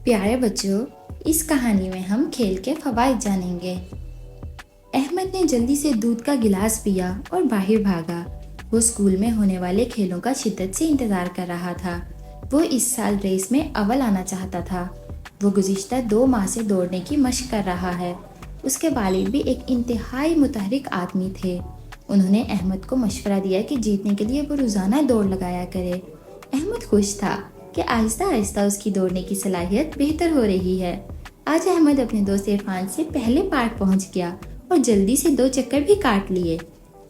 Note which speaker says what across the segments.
Speaker 1: پیارے بچوں، اس کہانی میں ہم کھیل کے فوائد جانیں گے۔ احمد نے جلدی سے دودھ کا گلاس پیا اور باہر بھاگا۔ وہ اسکول میں ہونے والے کھیلوں کا شدت سے انتظار کر رہا تھا۔ وہ اس سال ریس میں اول آنا چاہتا تھا۔ وہ گزشتہ 2 ماہ سے دوڑنے کی مشق کر رہا ہے۔ اس کے والد بھی ایک انتہائی متحرک آدمی تھے۔ انہوں نے احمد کو مشورہ دیا کہ جیتنے کے لیے وہ روزانہ دوڑ لگایا کرے۔ احمد خوش تھا کہ آہستہ آہستہ اس کی دوڑنے کی صلاحیت بہتر ہو رہی ہے۔ آج احمد اپنے دوست عرفان سے پہلے پارک پہنچ گیا اور جلدی سے 2 چکر بھی کاٹ لیے۔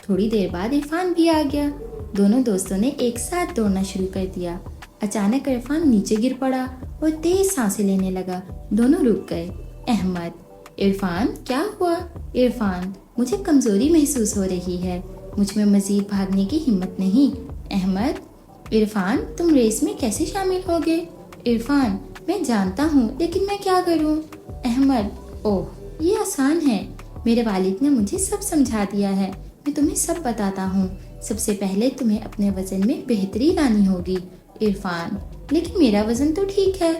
Speaker 1: تھوڑی دیر بعد عرفان بھی آ گیا۔ دونوں دوستوں نے ایک ساتھ دوڑنا شروع کر دیا۔ اچانک عرفان نیچے گر پڑا اور تیز سانسیں لینے لگا۔ دونوں رک گئے۔ احمد: عرفان کیا ہوا؟ عرفان: مجھے کمزوری محسوس ہو رہی ہے، مجھ میں مزید بھاگنے کی ہمت نہیں۔ احمد: عرفان تم ریس میں کیسے شامل ہوگے؟ عرفان: میں جانتا ہوں لیکن میں کیا کروں؟ احمد: اوہ یہ آسان ہے، میرے والد نے مجھے سب سمجھا دیا ہے، میں تمہیں سب بتاتا ہوں۔ سب سے پہلے تمہیں اپنے وزن میں بہتری لانی ہوگی۔ عرفان: لیکن میرا وزن تو ٹھیک ہے۔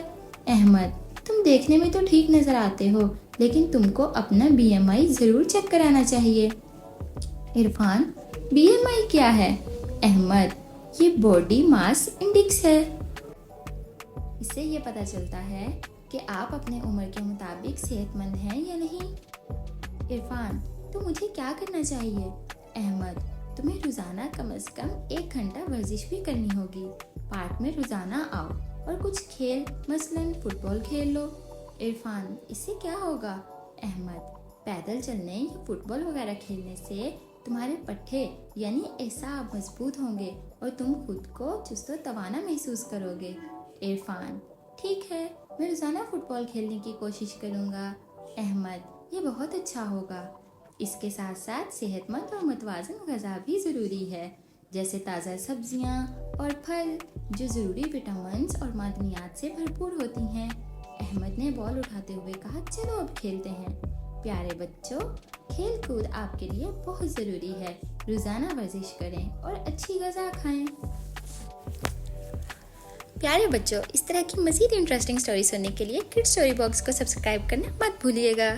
Speaker 1: احمد: تم دیکھنے میں تو ٹھیک نظر آتے ہو، لیکن تم کو اپنا BMI ضرور چیک کرانا چاہیے۔ عرفان: BMI کیا ہے؟ احمد: یہ باڈی ماس انڈیکس ہے۔ اس سے یہ پتہ چلتا ہے کہ آپ اپنے عمر کے مطابق صحت مند ہیں یا نہیں۔ عرفان: تو مجھے کیا کرنا چاہیے؟ احمد: تمہیں روزانہ کم از کم 1 گھنٹہ ورزش بھی کرنی ہوگی۔ پارک میں روزانہ آؤ اور کچھ کھیل مثلاً فٹ بال کھیل لو۔ عرفان: اس سے کیا ہوگا؟ احمد: پیدل چلنے یا فٹ بال وغیرہ کھیلنے سے تمہارے پٹھے یعنی اعصاب مضبوط ہوں گے اور تم خود کو چست و توانا محسوس کرو گے۔ عرفان: ٹھیک ہے، میں روزانہ فٹ بال کھیلنے کی کوشش کروں گا۔ احمد: یہ بہت اچھا ہوگا۔ اس کے ساتھ ساتھ صحت مند اور متوازن غذا بھی ضروری ہے، جیسے تازہ سبزیاں اور پھل جو ضروری وٹامنز اور معدنیات سے بھرپور ہوتی ہیں۔ احمد نے بال اٹھاتے ہوئے کہا، چلو اب کھیلتے ہیں۔ پیارے بچوں، کھیل کود آپ کے لیے بہت ضروری ہے۔ روزانہ ورزش کریں اور اچھی غذا کھائیں۔ پیارے بچوں، اس طرح کی مزید انٹرسٹنگ سٹوری سننے کے لیے کڈس اسٹوری باکس کو سبسکرائب کرنا مت بھولیے گا۔